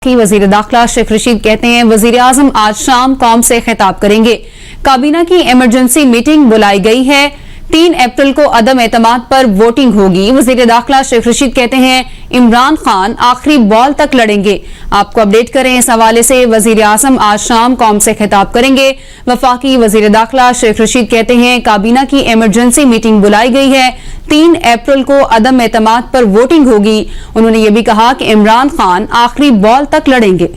की वजीर दाखिला शेख रशीद कहते हैं वजीर आजम आज शाम कौम से खिताब करेंगे। काबीना की इमरजेंसी मीटिंग बुलाई गई है। 3 अप्रैल को अदम एतमाद पर वोटिंग होगी। वजीर दाखिला शेख रशीद कहते हैं इमरान खान आखिरी बॉल तक लड़ेंगे। आपको अपडेट करें इस हवाले से वजीर आजम आज शाम कौम से खिताब करेंगे। वफाकी वजीर दाखिला शेख रशीद कहते हैं काबीना की इमरजेंसी मीटिंग बुलाई गई है। 3 अप्रैल को अदम एतमाद पर वोटिंग होगी। उन्होंने ये भी कहा कि इमरान खान आखिरी बॉल तक लड़ेंगे।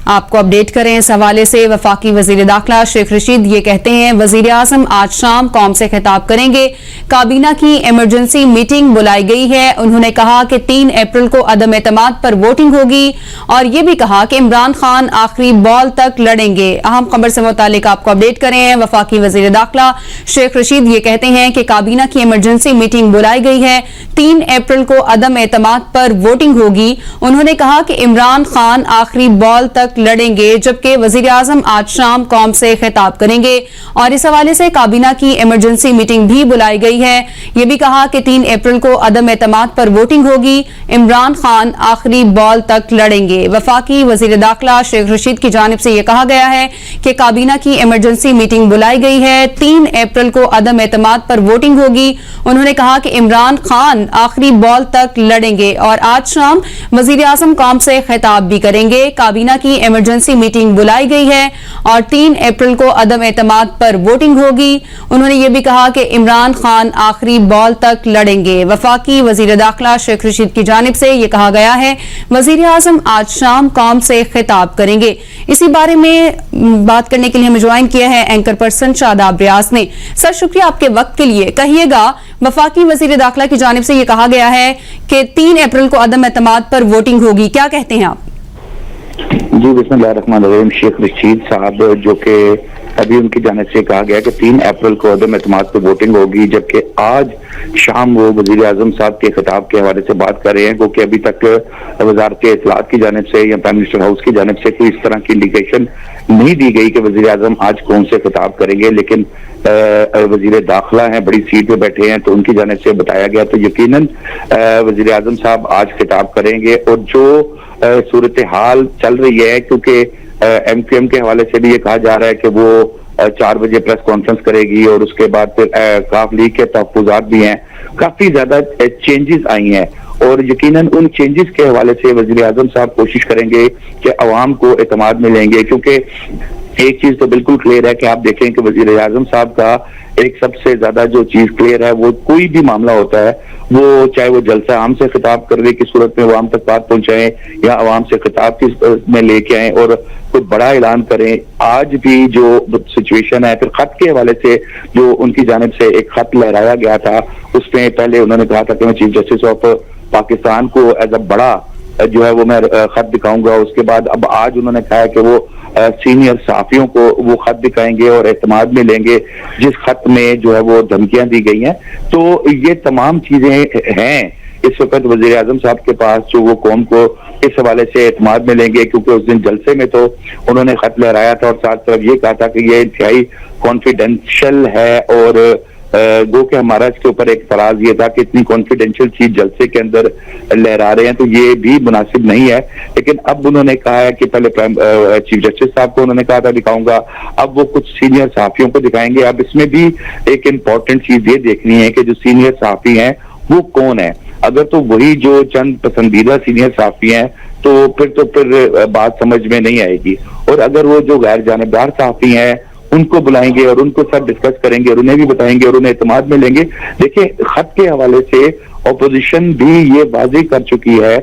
आपको अपडेट करें इस हवाले से वफाकी वजीर दाखिला शेख रशीद ये कहते हैं वजीर आजम आज शाम कौम से खिताब करेंगे। काबीना की इमरजेंसी मीटिंग बुलाई गई है। उन्होंने कहा कि 3 अप्रैल को अदम एतमाद पर वोटिंग होगी और ये भी कहा कि इमरान खान आखिरी बॉल तक लड़ेंगे। अहम खबर से मुतालिक आपको अपडेट करें। वफाकी वजीर दाखिला शेख रशीद ये कहते हैं कि काबीना की इमरजेंसी मीटिंग बुलाई गई है। 3 अप्रैल को अदम एतमाद पर वोटिंग होगी। उन्होंने कहा कि इमरान खान आखिरी बॉल तक लड़ेंगे, जबकि वजीर आजम आज शाम कौम से खिताब करेंगे और इस हवाले से काबीना की इमरजेंसी मीटिंग भी बुलाई गई है। यह भी कहा कि 3 अप्रैल को अदम एतमाद पर वोटिंग होगी। इमरान खान आखिरी बॉल तक लड़ेंगे। वफाकी वजीर दाखिला शेख रशीद की जानिब से यह कहा गया है कि काबीना की इमरजेंसी मीटिंग बुलाई गई है। 3 अप्रैल को अदम एतमाद पर वोटिंग होगी। उन्होंने कहा कि इमरान खान आखिरी बॉल तक लड़ेंगे और आज शाम वजीर आजम कौम से खिताब भी करेंगे। काबीना की इमरजेंसी मीटिंग बुलाई गई है और 3 अप्रैल को अदम एतमाद पर वोटिंग होगी। उन्होंने ये भी कहा कि इमरान खान आखिरी बॉल तक लड़ेंगे। वफाकी वजीर दाखिला शेख रशीद की जानिब से ये कहा गया है वजीर आजम आज शाम कौम से खिताब करेंगे। इसी बारे में बात करने के लिए हमें ज्वाइन किया है एंकर पर्सन शादाब रियाज ने। सर शुक्रिया आपके वक्त के लिए। कहिएगा वफाकी वजीर दाखिला की जानिब से ये कहा गया है कि 3 अप्रैल को अदम एतमाद पर वोटिंग होगी, क्या कहते हैं आप? जी बिस्मिल्लाहिर्रहमानिर्रहीम। शेख रशीद साहब जो कि अभी उनकी जानिब से कहा गया कि 3 अप्रैल को अदम एतमाद पर वोटिंग होगी, जबकि आज शाम वो वजीर आजम साहब के खिताब के हवाले से बात कर रहे हैं, क्योंकि अभी तक वजारत इत्तलात की जानिब से या प्राइम मिनिस्टर हाउस की जानिब से कोई इस तरह की इंडिकेशन नहीं दी गई कि वजीर आजम आज कौन से खिताब करेंगे। लेकिन वजीर दाखिला हैं, बड़ी सीट पे बैठे हैं, तो उनकी जानिब से बताया गया तो यकीनन वजीर आजम साहब आज खिताब करेंगे। और जो सूरत हाल चल रही है, क्योंकि MQM के हवाले से भी ये कहा जा रहा है कि वो 4 बजे प्रेस कॉन्फ्रेंस करेगी और उसके बाद फिर काफ लीग के तहफ़्फ़ुज़ात भी हैं। काफी ज्यादा चेंजेस आई हैं और यकीनन उन चेंजेस के हवाले से वज़ीर आज़म साहब कोशिश करेंगे कि अवाम को एतमाद में लेंगे। क्योंकि एक चीज तो बिल्कुल क्लियर है कि आप देखें कि वज़ीर आज़म साहब का एक सबसे ज्यादा जो चीज क्लियर है, वो कोई भी मामला होता है, वो चाहे वो जलसा आम से खिताब करने की सूरत में अवाम तक बात पहुंचाएं या अवाम से खिताब की में लेके आए और कोई बड़ा ऐलान करें। आज भी जो सिचुएशन है, फिर खत के हवाले से जो उनकी जानिब से एक खत लहराया गया था, उसमें पहले उन्होंने कहा था कि मैं चीफ जस्टिस ऑफ पाकिस्तान को एज अ बड़ा जो है वो मैं खत दिखाऊंगा। उसके बाद अब आज उन्होंने कहा है कि वो सीनियर सहाफियों को वो खत दिखाएंगे और एतमाद में लेंगे, जिस खत में जो है वो धमकियां दी गई हैं। तो ये तमाम चीजें हैं इस वक्त वज़ीर आज़म साहब के पास, जो वो कौम को इस हवाले से एतमाद में लेंगे। क्योंकि उस दिन जलसे में तो उन्होंने खत लहराया था और साथ तरफ ये कहा था कि ये इंतहाई कॉन्फिडेंशियल है और गो के हमारा इसके ऊपर एक तराज ये था कि इतनी कॉन्फिडेंशियल चीज जलसे के अंदर लहरा रहे हैं, तो ये भी मुनासिब नहीं है। लेकिन अब उन्होंने कहा है कि पहले चीफ जस्टिस साहब को उन्होंने कहा था दिखाऊंगा, अब वो कुछ सीनियर सहाफियों को दिखाएंगे। अब इसमें भी एक इम्पोर्टेंट चीज ये देखनी है कि जो सीनियर सहाफी हैं वो कौन है। अगर तो वही जो चंद पसंदीदा सीनियर सहाफी हैं तो फिर बात समझ में नहीं आएगी। और अगर वो जो गैर जानिबदार सहाफी हैं उनको बुलाएंगे और उनको सब डिस्कस करेंगे और उन्हें भी बताएंगे और उन्हें एतमाद में लेंगे। देखिए, खत के हवाले से ऑपोजिशन भी ये वाज़ेह कर चुकी है,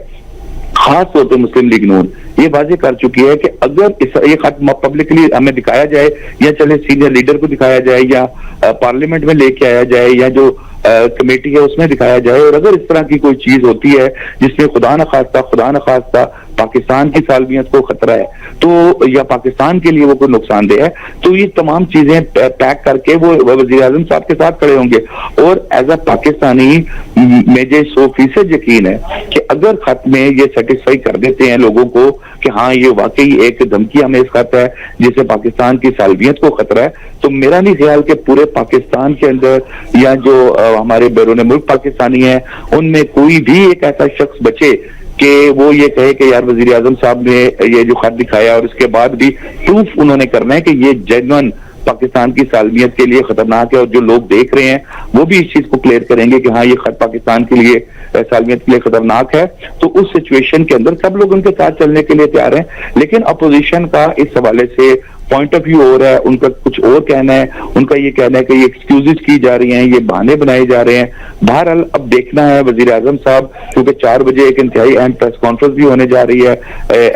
खास तौर पर मुस्लिम लीग नून ये वाज़ेह कर चुकी है कि अगर ये खत पब्लिकली हमें दिखाया जाए या चले सीनियर लीडर को दिखाया जाए या पार्लियामेंट में लेके आया जाए या जो कमेटी है उसमें दिखाया जाए, और अगर इस तरह की कोई चीज होती है जिसमें खुदा न खास्ता पाकिस्तान की सालमियत को खतरा है तो या पाकिस्तान के लिए वो कोई नुकसानदेह है, तो ये तमाम चीजें पैक करके वो वज़ीर आज़म साहब के साथ खड़े होंगे। और एज अ पाकिस्तानी मुझे 100% यकीन है कि अगर खत में ये सेटिस्फाई कर देते हैं लोगों को कि हाँ ये वाकई एक धमकी हमें इस खत है जिससे पाकिस्तान की सालमियत को खतरा है, तो मेरा नहीं ख्याल कि पूरे पाकिस्तान के अंदर या जो हमारे बैरून मुल्क पाकिस्तानी हैं, उनमें कोई भी एक ऐसा शख्स बचे कि वो ये कहे कि यार वजीर आजम साहब ने ये जो खत दिखाया और उसके बाद भी प्रूफ उन्होंने करना है कि ये जेन्युइन पाकिस्तान की सालमियत के लिए खतरनाक है, और जो लोग देख रहे हैं वो भी इस चीज को क्लियर करेंगे कि हाँ ये खत पाकिस्तान के लिए सालमियत के लिए खतरनाक है। तो उस सिचुएशन के अंदर सब लोग उनके साथ चलने के लिए तैयार हैं, लेकिन अपोजिशन का इस हवाले से पॉइंट ऑफ व्यू और है, उनका कुछ और कहना है। उनका ये कहना है कि ये एक्सक्यूजेस की जा रही हैं, ये बहाने बनाए जा रहे हैं। बहरहाल अब देखना है वजीर आजम साहब, क्योंकि 4 बजे एक इंतहाई अहम प्रेस कॉन्फ्रेंस भी होने जा रही है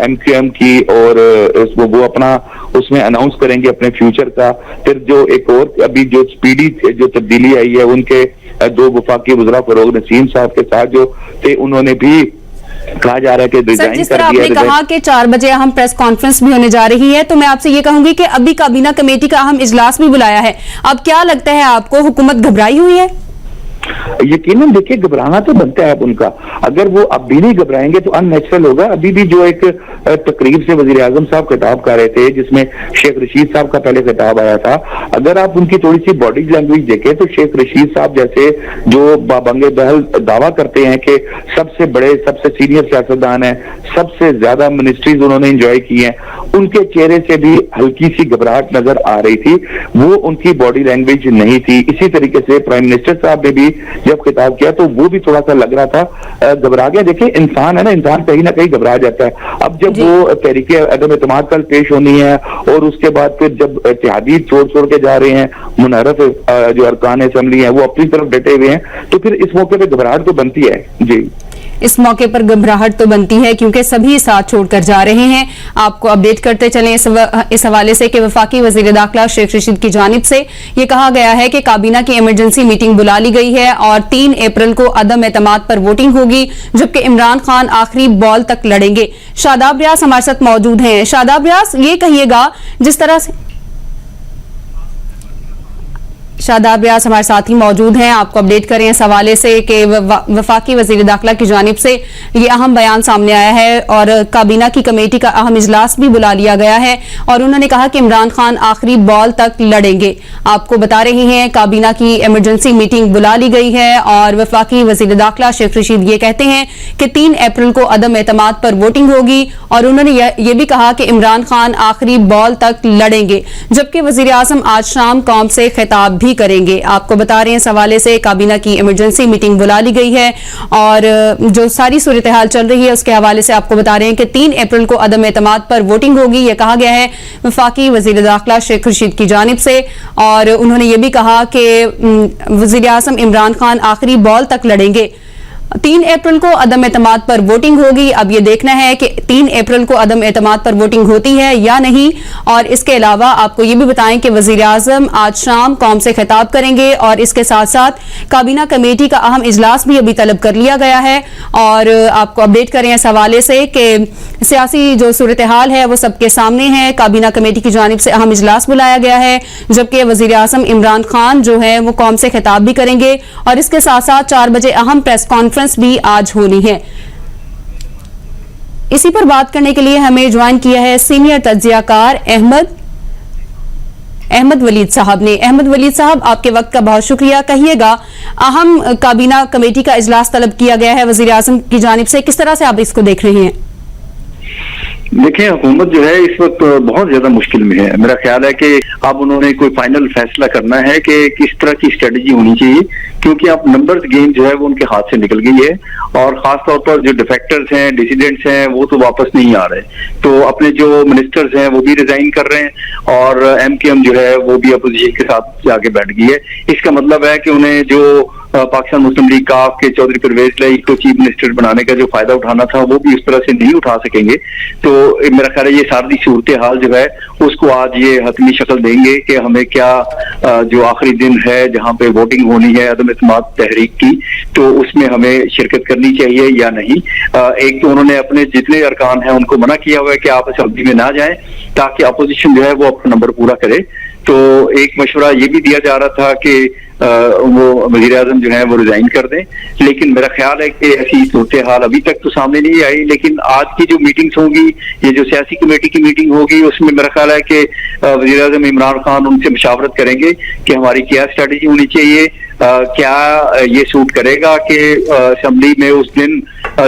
MQM की, और वो अपना उसमें अनाउंस करेंगे अपने फ्यूचर का। फिर जो एक और अभी जो स्पीडी जो तब्दीली आई है, उनके 2 वफाकी वज़रा फरोग नसीम साहब के साथ जो थे, उन्होंने भी कहा जा रहा है कि रिजाइन कर दिया। जिस तरह आपने कहा कि 4 बजे अहम प्रेस कॉन्फ्रेंस भी होने जा रही है, तो मैं आपसे ये कहूंगी कि अभी काबीना कमेटी का अहम इजलास भी बुलाया है। अब क्या लगता है आपको, हुकूमत घबराई हुई है? यकीनन देखिए, घबराना तो बनता है अब उनका। अगर वो अब भी नहीं घबराएंगे तो अननेचुरल होगा। अभी भी जो एक तकरीब से वजीर आजम साहब खिताब कर रहे थे, जिसमें शेख रशीद साहब का पहले खिताब आया था, अगर आप उनकी थोड़ी सी बॉडी लैंग्वेज देखें तो शेख रशीद साहब जैसे जो बाबंगे बहल दावा करते हैं कि सबसे बड़े सबसे सीनियर सियासतदान है, सबसे ज्यादा मिनिस्ट्रीज उन्होंने एंजॉय की हैं, उनके चेहरे से भी हल्की सी घबराहट नजर आ रही थी। वो उनकी बॉडी लैंग्वेज नहीं थी। इसी तरीके से प्राइम मिनिस्टर साहब ने भी जब खिताब किया तो वो भी थोड़ा सा लग रहा था घबरा गया। देखिए इंसान है ना, इंसान कहीं ना कहीं घबरा जाता है। अब जब वो तहरीक अदम एतमाद कल पेश होनी है, और उसके बाद फिर जब इत्तेहादी छोड़ के जा रहे हैं, मुनहरफ जो अरकान असेंबली है वो अपनी तरफ डटे हुए हैं, तो फिर इस मौके पर घबराहट तो बनती है। जी, इस मौके पर घबराहट तो बनती है क्योंकि सभी साथ छोड़कर जा रहे हैं। आपको अपडेट करते चलें इस हवाले से कि वफाकी वजीर दाखिला शेख रशीद की जानिब से ये कहा गया है कि काबीना की इमरजेंसी मीटिंग बुला ली गई है और 3 अप्रैल को अदम एतमाद पर वोटिंग होगी, जबकि इमरान खान आखिरी बॉल तक लड़ेंगे। शादाब रियाज हमारे साथ मौजूद हैं। शादाब रियाज, ये कहिएगा जिस तरह से शादाब रियाज हमारे साथ ही मौजूद हैं, आपको अपडेट करें इस हवाले से कि वफाकी वजीर दाखिला की जानिब से ये अहम बयान सामने आया है और काबीना की कमेटी का अहम इजलास भी बुला लिया गया है और उन्होंने कहा कि इमरान खान आखिरी बॉल तक लड़ेंगे। आपको बता रहे हैं काबीना की इमरजेंसी मीटिंग बुला ली गई है और वफाकी वजीर दाखिला शेख रशीद ये कहते हैं कि 3 अप्रैल को अदम एतमाद पर वोटिंग होगी और उन्होंने ये भी कहा कि इमरान खान आखिरी बॉल तक लड़ेंगे, जबकि वजीर आजम आज शाम कौम से खिताब भी करेंगे। आपको बता रहे हैं इस हवाले से काबीना की इमरजेंसी मीटिंग बुला ली गई है और जो सारी सूरत हाल चल रही है उसके हवाले से आपको बता रहे हैं कि 3 अप्रैल को अदम एतमाद पर वोटिंग होगी, यह कहा गया है वफाकी वजीर दाखिला शेख रशीद की जानिब से। और उन्होंने ये भी कहा कि वजीर आज़म इमरान खान आखिरी बॉल तक लड़ेंगे। 3 अप्रैल को अदम एतमाद पर वोटिंग होगी। अब ये देखना है कि 3 अप्रैल को अदम एतमाद पर वोटिंग होती है या नहीं। और इसके अलावा आपको ये भी बताएं कि वजीर आज़म आज शाम कौम से खिताब करेंगे और इसके साथ साथ काबीना कमेटी का अहम इजलास भी अभी तलब कर लिया गया है। और आपको अपडेट करें इस हवाले से कि सियासी जो सूरत हाल है वो सबके सामने है। काबीना कमेटी की जानिब से अहम इजलास बुलाया गया है, जबकि वजीर आज़म इमरान खान जो है वो कौम से खिताब भी करेंगे और इसके साथ साथ 4 बजे अहम प्रेस कॉन्फ्रेंस भी आज होनी है। इसी पर बात करने के लिए हमें ज्वाइन किया है सीनियर तज्जियाकार अहमद वलीद साहब ने। अहमद वलीद साहब, आपके वक्त का बहुत शुक्रिया। कहिएगा, अहम काबीना कमेटी का इजलास तलब किया गया है वजीर आज़म की जानिब से, किस तरह से आप इसको देख रहे हैं? देखिए, हुकूमत जो है इस वक्त बहुत ज्यादा मुश्किल में है। मेरा ख्याल है कि अब उन्होंने कोई फाइनल फैसला करना है कि किस तरह की स्ट्रेटजी होनी चाहिए, क्योंकि अब नंबर्स गेम जो है वो उनके हाथ से निकल गई है और खासतौर पर जो डिफेक्टर्स हैं, डिसिडेंट्स हैं, वो तो वापस नहीं आ रहे। तो अपने जो मिनिस्टर्स हैं वो भी रिजाइन कर रहे हैं और MQM जो है वो भी अपोजिशन के साथ जाके बैठ गई है। इसका मतलब है कि उन्हें जो पाकिस्तान मुस्लिम लीग काफ के चौधरी परवेज लाई को चीफ मिनिस्टर बनाने का जो फायदा उठाना था वो भी उस तरह से नहीं उठा सकेंगे। तो मेरा ख्याल है ये सारी सूरत हाल जो है उसको आज ये हतमी शक्ल देंगे कि हमें क्या जो आखिरी दिन है जहां पे वोटिंग होनी है अदम एतमाद तहरीक की, तो उसमें हमें शिरकत करनी चाहिए या नहीं। एक तो उन्होंने अपने जितने अरकान हैं उनको मना किया हुआ है कि आप असेंबली में ना जाएं ताकि अपोजिशन जो है वो अपना नंबर पूरा करे। तो एक मशवरा ये भी दिया जा रहा था कि वो वजीर आजम जो है वो रिजाइन कर दें, लेकिन मेरा ख्याल है कि ऐसी सूरत हाल अभी तक तो सामने नहीं आई। लेकिन आज की जो मीटिंग्स होंगी, ये जो सियासी कमेटी की मीटिंग होगी, उसमें मेरा ख्याल है कि वजीर आजम इमरान खान उनसे मशावरत करेंगे कि हमारी क्या स्ट्रेटजी होनी चाहिए, क्या ये सूट करेगा कि असेंबली में उस दिन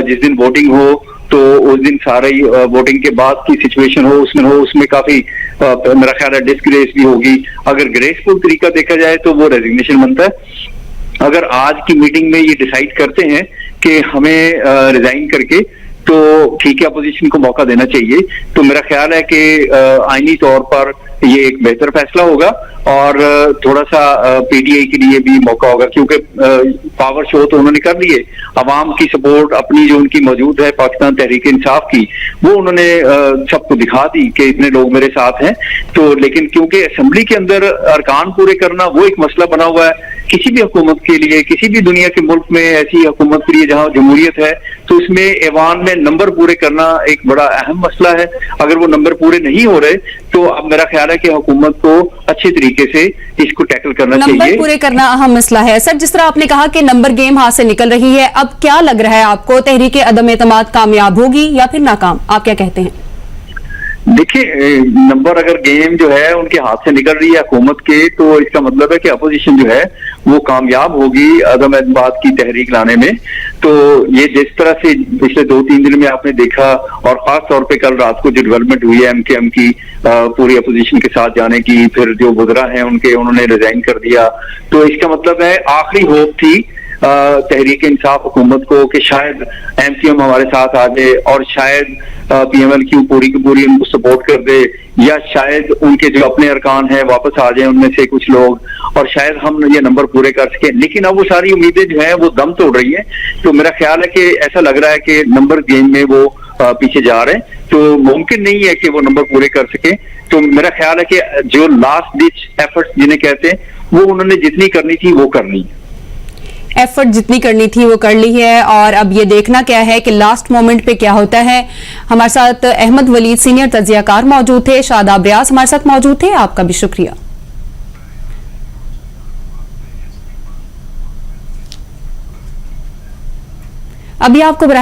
जिस दिन वोटिंग हो तो उस दिन सारी वोटिंग के बाद की सिचुएशन हो उसमें काफी मेरा ख्याल है डिस्ग्रेस भी होगी। अगर ग्रेसफुल तरीका देखा जाए तो वो रेजिग्नेशन बनता है। अगर आज की मीटिंग में ये डिसाइड करते हैं कि हमें रिजाइन करके, तो ठीक है, अपोजिशन को मौका देना चाहिए। तो मेरा ख्याल है कि आईनी तौर पर ये एक बेहतर फैसला होगा और थोड़ा सा पीटीआई के लिए भी मौका होगा, क्योंकि पावर शो तो उन्होंने कर लिए, अवाम की सपोर्ट अपनी जो उनकी मौजूद है पाकिस्तान तहरीक इंसाफ की, वो उन्होंने सबको दिखा दी कि इतने लोग मेरे साथ हैं। तो लेकिन क्योंकि असेंबली के अंदर अरकान पूरे करना वो एक मसला बना हुआ है किसी भी हुकूमत के लिए, किसी भी दुनिया के मुल्क में ऐसी हुकूमत के लिए जहां जमहूरियत है, तो इसमें ऐवान में नंबर पूरे करना एक बड़ा अहम मसला है। अगर वो नंबर पूरे नहीं हो रहे तो अब मेरा ख्याल है कि हुकूमत को अच्छे तरीके से इसको टैकल करना चाहिए। नंबर पूरे करना अहम मसला है। सर, जिस तरह आपने कहा कि नंबर गेम हाथ से निकल रही है, अब क्या लग रहा है आपको, तहरीक अदम एतमाद कामयाब होगी या फिर नाकाम? आप क्या कहते हैं? देखिए, नंबर अगर गेम जो है उनके हाथ से निकल रही है हुकूमत के, तो इसका मतलब है कि अपोजिशन जो है वो कामयाब होगी अदम एतमाद की तहरीक लाने में। तो ये जिस तरह से पिछले 2-3 दिन में आपने देखा, और खास तौर पे कल रात को जो डेवलपमेंट हुई है एमकेएम की पूरी अपोजिशन के साथ जाने की, फिर जो बुजरा है उन्होंने रिजाइन कर दिया, तो इसका मतलब है आखिरी होप थी तहरीक इंसाफ हुकूमत को कि शायद एमसीएम हमारे साथ आ जाए और शायद पीएमएलक्यू पूरी की पूरी उनको सपोर्ट कर दे, या शायद उनके जो अपने अरकान हैं वापस आ जाए उनमें से कुछ लोग, और शायद हम ये नंबर पूरे कर सके। लेकिन अब वो सारी उम्मीदें जो हैं वो दम तोड़ रही हैं। तो मेरा ख्याल है कि ऐसा लग रहा है कि नंबर गेम में वो पीछे जा रहे हैं, तो मुमकिन नहीं है कि वो नंबर पूरे कर सके। तो मेरा ख्याल है कि जो लास्ट डिच एफर्ट्स जिन्हें कहते हैं, वो उन्होंने जितनी करनी थी वो करनी है। एफर्ट जितनी करनी थी वो कर ली है, और अब ये देखना क्या है कि लास्ट मोमेंट पे क्या होता है। हमारे साथ अहमद वलीद सीनियर तज्जियाकार मौजूद थे, शादाब रियाज हमारे साथ मौजूद थे, आपका भी शुक्रिया। अभी आपको